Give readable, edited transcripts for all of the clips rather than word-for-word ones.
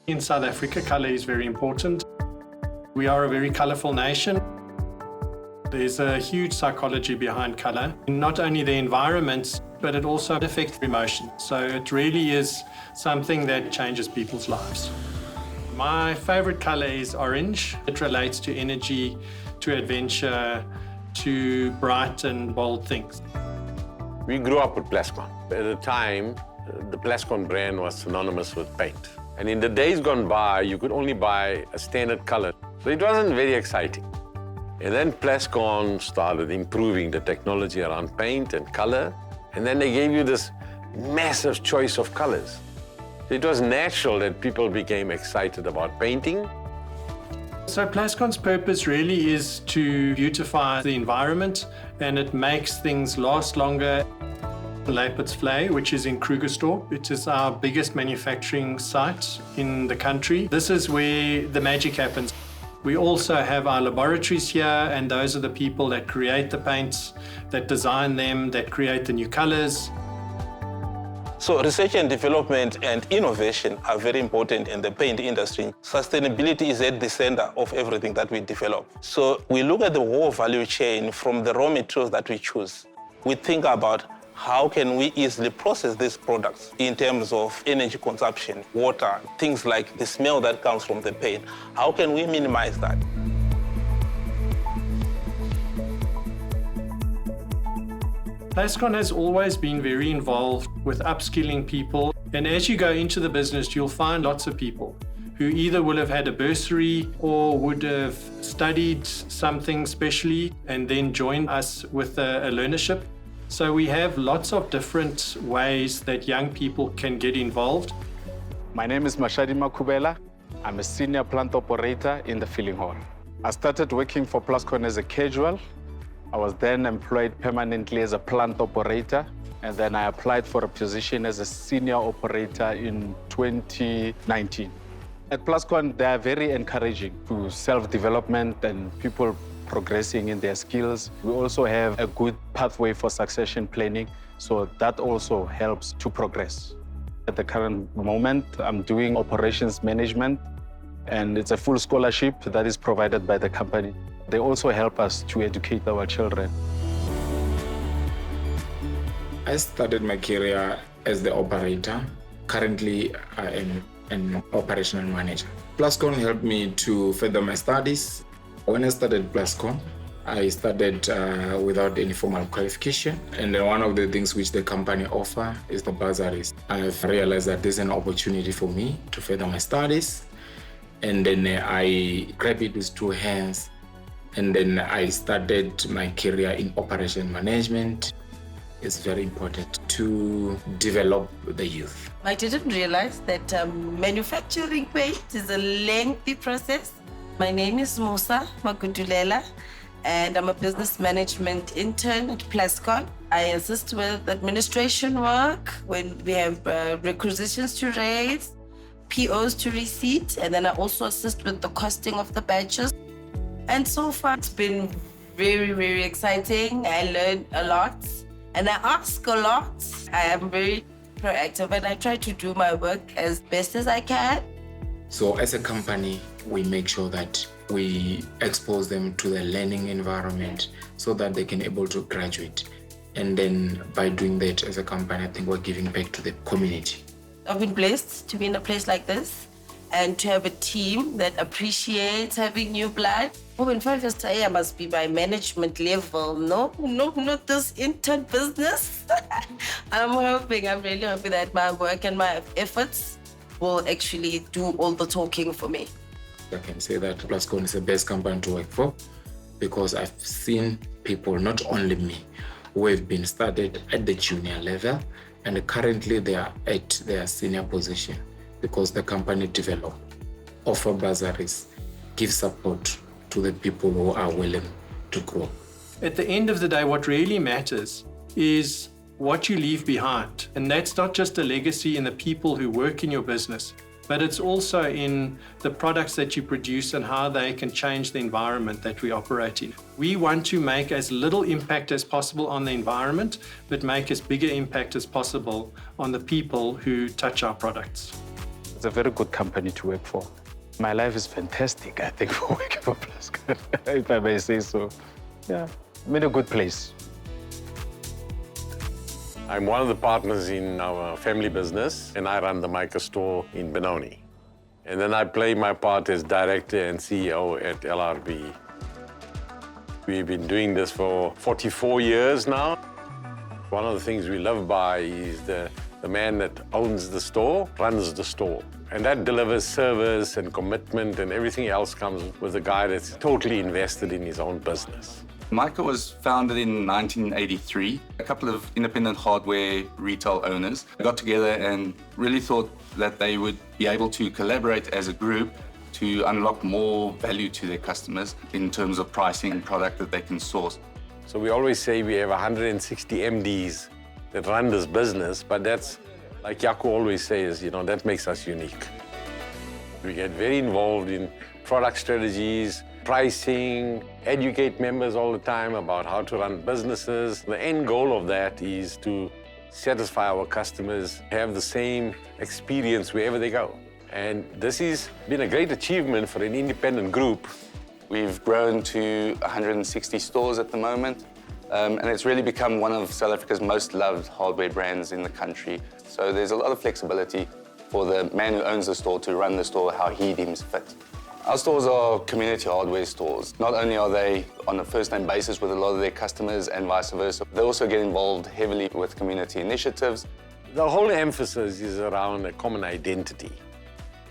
In South Africa, colour is very important. We are a very colourful nation. There's a huge psychology behind colour. Not only the environment, but it also affects emotion. So it really is something that changes people's lives. My favourite colour is orange. It relates to energy, to adventure, to bright and bold things. We grew up with Plascon. At the time, the Plascon brand was synonymous with paint. And in the days gone by, you could only buy a standard color. So it wasn't very exciting. And then Plascon started improving the technology around paint and color. And then they gave you this massive choice of colors. It was natural that people became excited about painting. So Plascon's purpose really is to beautify the environment, and it makes things last longer. Leipert's Vlei, which is in Krugersdorp. It is our biggest manufacturing site in the country. This is where the magic happens. We also have our laboratories here, and those are the people that create the paints, that design them, that create the new colors. So research and development and innovation are very important in the paint industry. Sustainability is at the center of everything that we develop. So we look at the whole value chain from the raw materials that we choose. We think about how can we easily process these products in terms of energy consumption, water, things like the smell that comes from the paint. How can we minimize that? Plascon has always been very involved with upskilling people. And as you go into the business, you'll find lots of people who either will have had a bursary or would have studied something specially and then joined us with a learnership. So we have lots of different ways that young people can get involved. My name is Mashadi Makubela. I'm a senior plant operator in the filling hall. I started working for Plascon as a casual. I was then employed permanently as a plant operator, and then I applied for a position as a senior operator in 2019. At Plascon, they are very encouraging to self-development and people progressing in their skills. We also have a good pathway for succession planning, so that also helps to progress. At the current moment, I'm doing operations management, and it's a full scholarship that is provided by the company. They also help us to educate our children. I started my career as the operator. Currently, I am an operational manager. Plascon helped me to further my studies. When I started Plascon, I started without any formal qualification. And then one of the things which the company offer is the bursaries. I've realized that there's an opportunity for me to further my studies. And then I grabbed it with two hands. And then I started my career in operation management. It's very important to develop the youth. I didn't realize that manufacturing paint is a lengthy process. My name is Musa Magudulela, and I'm a business management intern at Plascon. I assist with administration work when we have requisitions to raise, POs to receipt, and then I also assist with the costing of the batches. And so far, it's been very, very exciting. I learned a lot, and I ask a lot. I am very proactive, and I try to do my work as best as I can. So as a company, we make sure that we expose them to the learning environment so that they can able to graduate. And then by doing that as a company, I think we're giving back to the community. I've been blessed to be in a place like this and to have a team that appreciates having new blood. Oh, in fact, I must be by management level. No, not this intern business. I'm really hoping that my work and my efforts will actually do all the talking for me. I can say that Plascon is the best company to work for because I've seen people, not only me, who have been started at the junior level and currently they are at their senior position because the company develop, offer bursaries, give support to the people who are willing to grow. At the end of the day, what really matters is what you leave behind. And that's not just a legacy in the people who work in your business, but it's also in the products that you produce and how they can change the environment that we operate in. We want to make as little impact as possible on the environment, but make as big an impact as possible on the people who touch our products. It's a very good company to work for. My life is fantastic, I think, for working for Plascon, if I may say so. Yeah, I'm in a good place. I'm one of the partners in our family business, and I run the Mica store in Benoni. And then I play my part as director and CEO at LRB. We've been doing this for 44 years now. One of the things we live by is the man that owns the store, runs the store. And that delivers service and commitment, and everything else comes with a guy that's totally invested in his own business. Mica was founded in 1983. A couple of independent hardware retail owners got together and really thought that they would be able to collaborate as a group to unlock more value to their customers in terms of pricing and product that they can source. So we always say we have 160 MDs that run this business, but that's, like Jaco always says, that makes us unique. We get very involved in product strategies, pricing, educate members all the time about how to run businesses. The end goal of that is to satisfy our customers, have the same experience wherever they go. And this has been a great achievement for an independent group. We've grown to 160 stores at the moment, and it's really become one of South Africa's most loved hardware brands in the country. So there's a lot of flexibility for the man who owns the store to run the store how he deems fit. Our stores are community hardware stores. Not only are they on a first-name basis with a lot of their customers and vice versa, they also get involved heavily with community initiatives. The whole emphasis is around a common identity.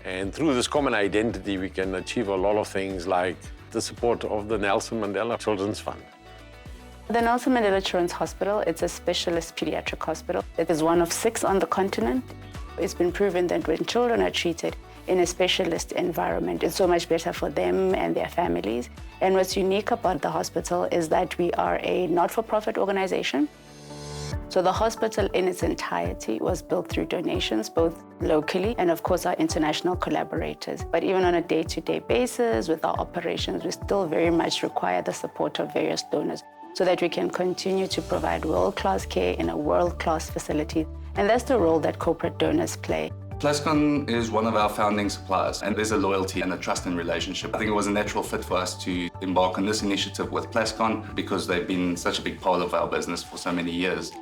And through this common identity, we can achieve a lot of things like the support of the Nelson Mandela Children's Fund. The Nelson Mandela Children's Hospital, it's a specialist pediatric hospital. It is one of 6 on the continent. It's been proven that when children are treated in a specialist environment, it's so much better for them and their families. And what's unique about the hospital is that we are a not-for-profit organization. So the hospital in its entirety was built through donations, both locally and of course our international collaborators. But even on a day-to-day basis with our operations, we still very much require the support of various donors so that we can continue to provide world-class care in a world-class facility. And that's the role that corporate donors play. Plascon is one of our founding suppliers, and there's a loyalty and a trust and relationship. I think it was a natural fit for us to embark on this initiative with Plascon because they've been such a big part of our business for so many years.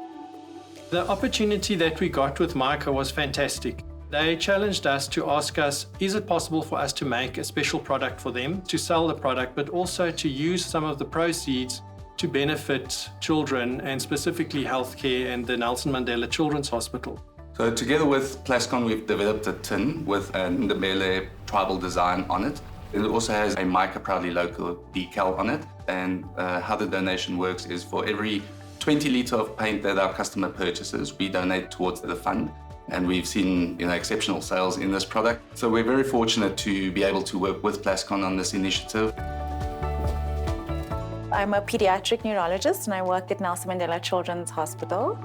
The opportunity that we got with Mica was fantastic. They challenged us to ask us, is it possible for us to make a special product for them, to sell the product, but also to use some of the proceeds to benefit children and specifically healthcare and the Nelson Mandela Children's Hospital. So together with Plascon, we've developed a tin with an Ndebele tribal design on it. It also has a Mica Proudly Local decal on it. And how the donation works is for every 20 litre of paint that our customer purchases, we donate towards the fund. And we've seen exceptional sales in this product. So we're very fortunate to be able to work with Plascon on this initiative. I'm a pediatric neurologist and I work at Nelson Mandela Children's Hospital.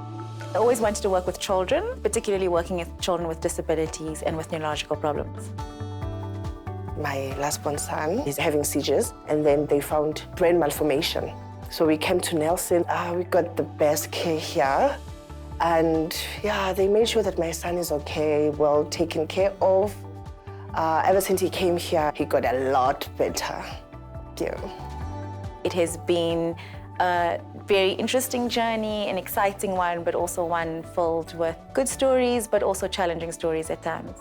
I always wanted to work with children, particularly working with children with disabilities and with neurological problems. My last born son is having seizures, and then they found brain malformation. So we came to Nelson. We got the best care here. And yeah, they made sure that my son is okay, well taken care of. Ever since he came here, he got a lot better. Yeah. It has been a very interesting journey, an exciting one, but also one filled with good stories, but also challenging stories at times.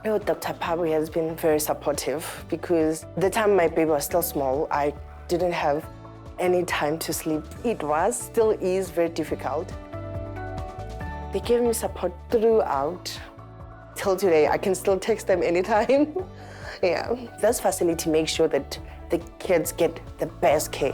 Oh, Dr. Pabu has been very supportive because the time my baby was still small, I didn't have any time to sleep. It still is very difficult. They gave me support throughout. Till today, I can still text them anytime. Yeah, this facility makes sure that the kids get the best care.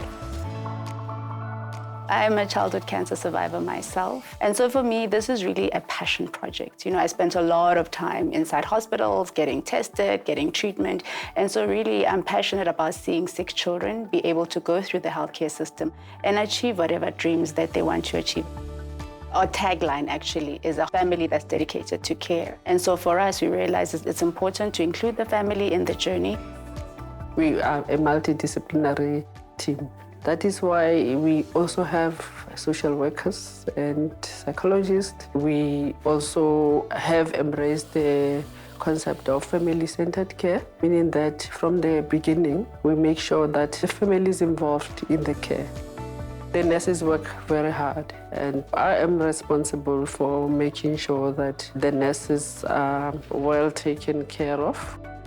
I'm a childhood cancer survivor myself. And so for me, this is really a passion project. I spent a lot of time inside hospitals, getting tested, getting treatment. And so really, I'm passionate about seeing sick children be able to go through the healthcare system and achieve whatever dreams that they want to achieve. Our tagline actually is a family that's dedicated to care. And so for us, we realize it's important to include the family in the journey. We are a multidisciplinary team. That is why we also have social workers and psychologists. We also have embraced the concept of family-centered care, meaning that from the beginning, we make sure that the family is involved in the care. The nurses work very hard, and I am responsible for making sure that the nurses are well taken care of.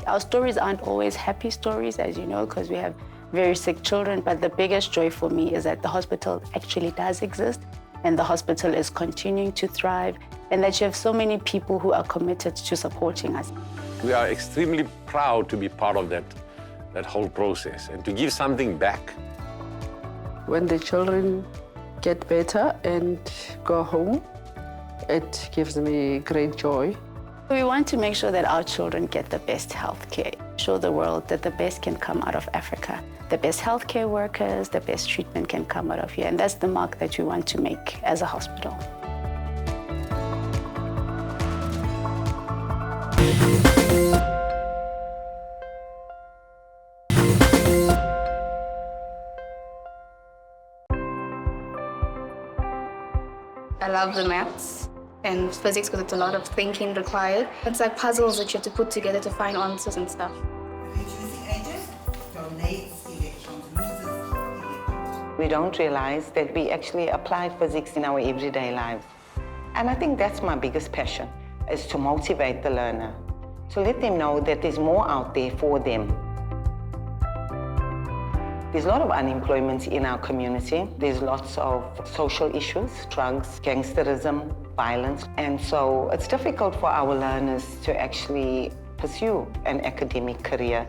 Our stories aren't always happy stories, as you know, because we have very sick children, but the biggest joy for me is that the hospital actually does exist, and the hospital is continuing to thrive, and that you have so many people who are committed to supporting us. We are extremely proud to be part of that whole process and to give something back. When the children get better and go home, it gives me great joy. We want to make sure that our children get the best health care, show the world that the best can come out of Africa. The best healthcare workers, the best treatment can come out of here, and that's the mark that we want to make as a hospital. I love the maths and physics because it's a lot of thinking required. It's like puzzles that you have to put together to find answers and stuff. We don't realize that we actually apply physics in our everyday lives. And I think that's my biggest passion, is to motivate the learner, to let them know that there's more out there for them. There's a lot of unemployment in our community. There's lots of social issues, drugs, gangsterism, violence. And so it's difficult for our learners to actually pursue an academic career.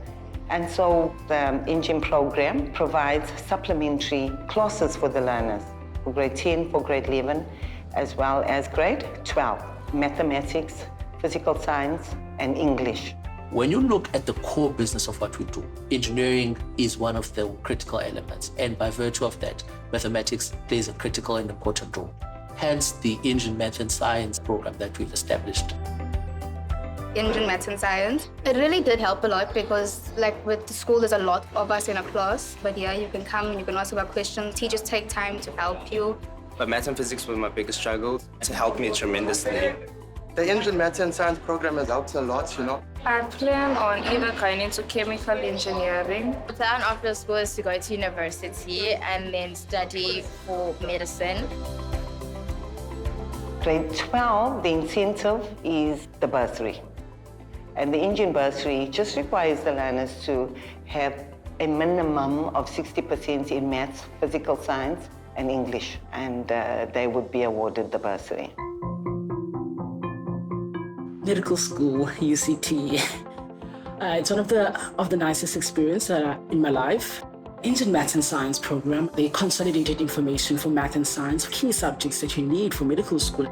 And so the Engine program provides supplementary classes for the learners, for grade 10, for grade 11, as well as grade 12, mathematics, physical science, and English. When you look at the core business of what we do, engineering is one of the critical elements, and by virtue of that, mathematics plays a critical and important role. Hence the Engine Math and Science program that we've established. Engine Maths and Science, it really did help a lot because like with the school, there's a lot of us in a class, but yeah, you can come and you can ask about questions. Teachers take time to help you. But maths and physics was my biggest struggle. It helped me tremendously. The Engine Maths and Science program has helped a lot, you know. I plan on either going into chemical engineering. The plan after school is to go to university and then study for medicine. Grade 12, the incentive is the bursary. And the Engine bursary just requires the learners to have a minimum of 60% in maths, physical science, and English, and they would be awarded the bursary. Medical school, UCT. It's one of the nicest experiences in my life. Engine Maths and Science program, they consolidated information for math and science, key subjects that you need for medical school.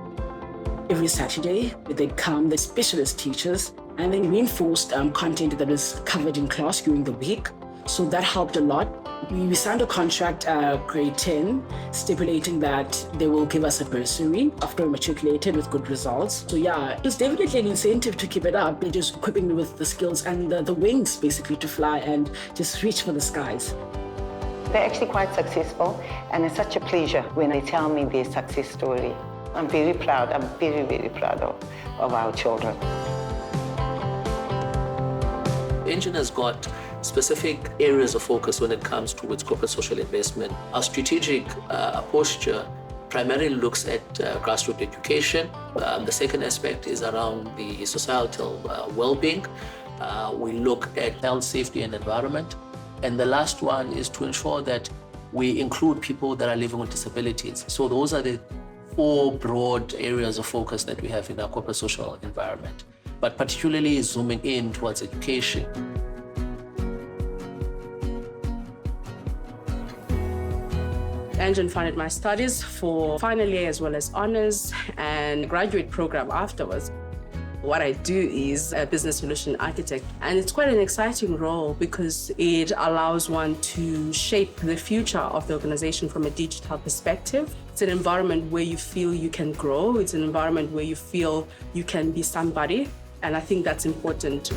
Every Saturday, they come, the specialist teachers, and they reinforced content that is covered in class during the week. So that helped a lot. We signed a contract grade 10 stipulating that they will give us a bursary after we matriculated with good results. So yeah, it was definitely an incentive to keep it up. They're just equipping me with the skills and the wings basically to fly and just reach for the skies. They're actually quite successful, and it's such a pleasure when they tell me their success story. I'm very proud. I'm very, very proud of our children. Engine has got specific areas of focus when it comes towards corporate social investment. Our strategic posture primarily looks at grassroots education. The second aspect is around the societal well-being. We look at health, safety, and environment. And the last one is to ensure that we include people that are living with disabilities. So those are the 4 broad areas of focus that we have in our corporate social environment, but particularly zooming in towards education. Engine funded my studies for final year as well as honors and graduate program afterwards. What I do is a business solution architect, and it's quite an exciting role because it allows one to shape the future of the organization from a digital perspective. It's an environment where you feel you can grow. It's an environment where you feel you can be somebody, and I think that's important.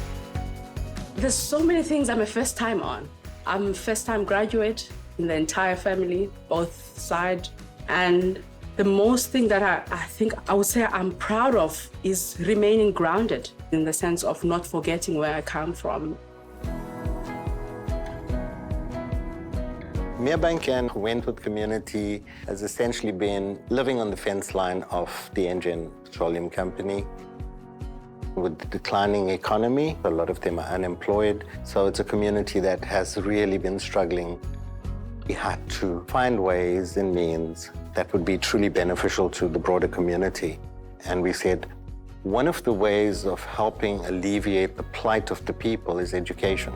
There's so many things I'm a first time on. I'm a first time graduate in the entire family, both sides, and The most thing that I think I would say I'm proud of is remaining grounded in the sense of not forgetting where I come from. Merebank and Wentworth community has essentially been living on the fence line of the Engen Petroleum Company. With the declining economy, a lot of them are unemployed, so it's a community that has really been struggling. We had to find ways and means that would be truly beneficial to the broader community. And we said, one of the ways of helping alleviate the plight of the people is education.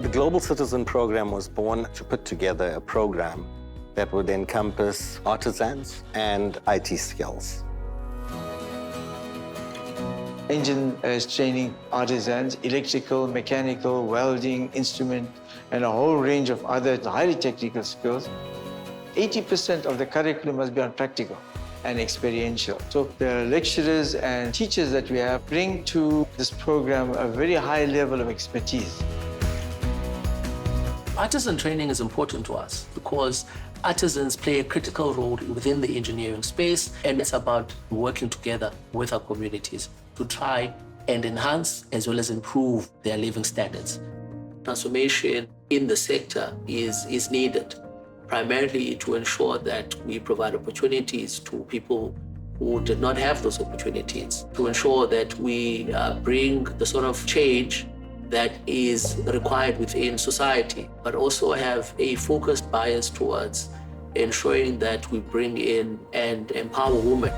The Global Citizen Program was born to put together a program that would encompass artisans and IT skills. Engen is training artisans, electrical, mechanical, welding, instrument, and a whole range of other highly technical skills. 80% of the curriculum must be on practical and experiential. So the lecturers and teachers that we have bring to this program a very high level of expertise. Artisan training is important to us because artisans play a critical role within the engineering space, and it's about working together with our communities to try and enhance as well as improve their living standards. Transformation in the sector is needed, primarily to ensure that we provide opportunities to people who did not have those opportunities, to ensure that we bring the sort of change that is required within society, but also have a focused bias towards ensuring that we bring in and empower women.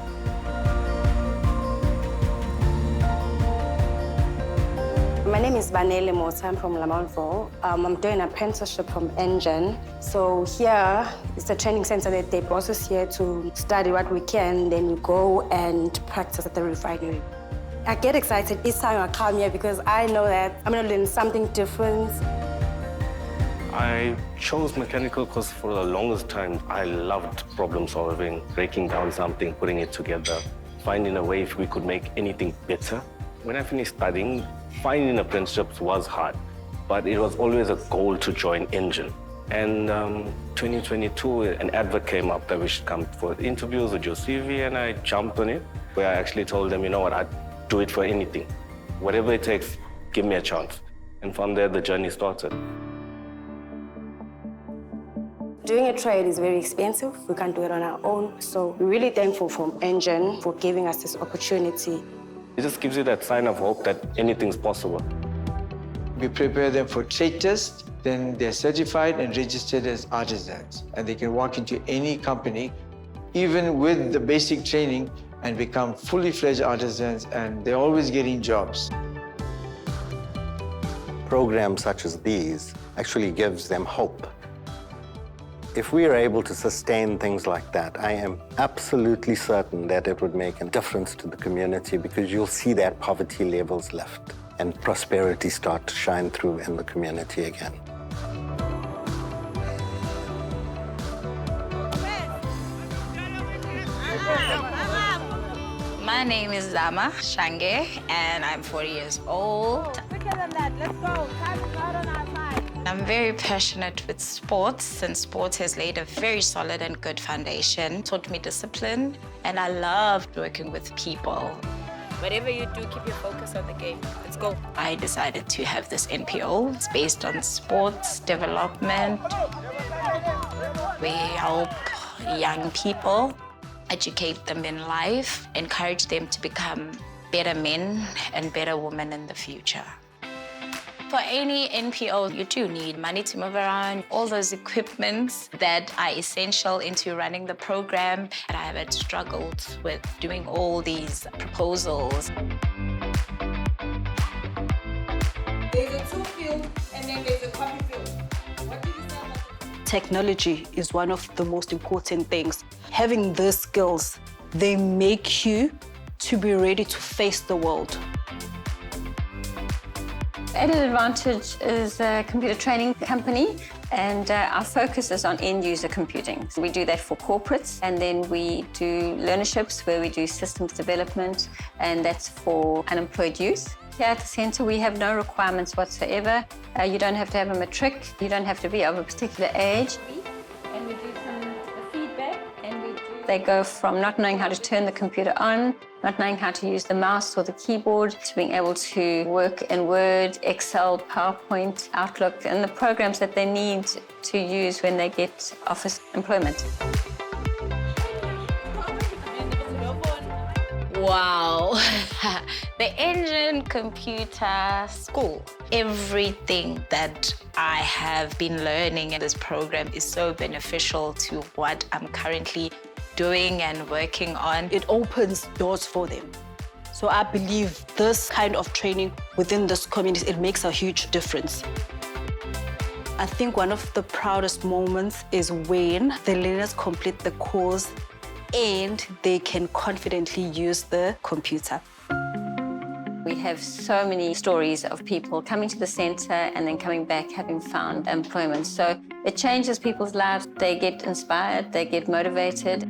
My name is Vanele Mota. I'm from Lamontville. I'm doing an apprenticeship from Engen. So here is a training center that they brought us here to study what we can, then you go and practice at the refinery. I get excited each time I come here because I know that I'm going to learn something different. I chose mechanical because for the longest time, I loved problem solving, breaking down something, putting it together, finding a way if we could make anything better. When I finished studying, finding apprenticeships was hard, but it was always a goal to join Engen. And 2022, an advert came up that we should come for interviews with your CV, and I jumped on it, where I actually told them, you know what, I'd do it for anything. Whatever it takes, give me a chance. And from there, the journey started. Doing a trade is very expensive. We can't do it on our own. So we're really thankful from Engen for giving us this opportunity. It just gives you that sign of hope that anything's possible. We prepare them for trade tests, then they're certified and registered as artisans. And they can walk into any company, even with the basic training, and become fully fledged artisans, and they're always getting jobs. Programs such as these actually gives them hope. If we are able to sustain things like that, I am absolutely certain that it would make a difference to the community, because you'll see that poverty levels lift and prosperity start to shine through in the community again. My name is Zama Shange, and I'm 40 years old. Quicker than that, let's go. Time is not on our side. I'm very passionate with sports, and sports has laid a very solid and good foundation, taught me discipline, and I loved working with people. Whatever you do, keep your focus on the game. Let's go. I decided to have this NPO. It's based on sports development. We help young people, educate them in life, encourage them to become better men and better women in the future. For any NPO, you do need money to move around, all those equipments that are essential into running the program. And I have struggled with doing all these proposals. There's a tool field and then there's a copy field. What do you say about that? Technology is one of the most important things. Having these skills, they make you to be ready to face the world. Added Advantage is a computer training company, and our focus is on end-user computing. So we do that for corporates, and then we do learnerships where we do systems development, and that's for unemployed youth. Here at the centre, we have no requirements whatsoever. You don't have to have a matric, you don't have to be of a particular age. And we do some feedback, and we do They go from not knowing how to turn the computer on, not knowing how to use the mouse or the keyboard, to being able to work in Word, Excel, PowerPoint, Outlook, and the programs that they need to use when they get office employment. Wow, the Engen Computer School. Everything that I have been learning in this program is so beneficial to what I'm currently doing and working on. It opens doors for them. So I believe this kind of training within this community, it makes a huge difference. I think one of the proudest moments is when the learners complete the course and they can confidently use the computer. We have so many stories of people coming to the centre and then coming back having found employment. So it changes people's lives. They get inspired, they get motivated.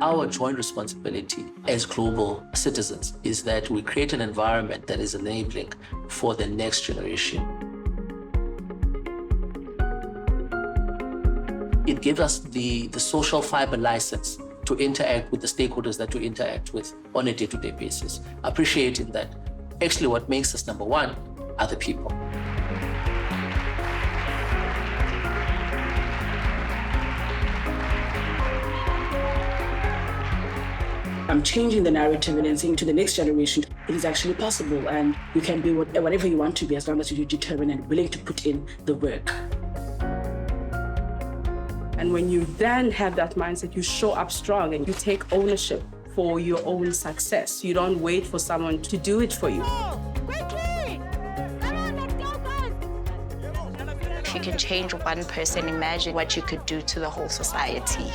Our joint responsibility as global citizens is that we create an environment that is enabling for the next generation. It gives us the social fiber license to interact with the stakeholders that we interact with on a day-to-day basis, appreciating that actually what makes us number one are the people. I'm changing the narrative and then saying to the next generation, it is actually possible and you can be whatever you want to be as long as you're determined and willing to put in the work. And when you then have that mindset, you show up strong and you take ownership for your own success. You don't wait for someone to do it for you. If you can change one person, imagine what you could do to the whole society.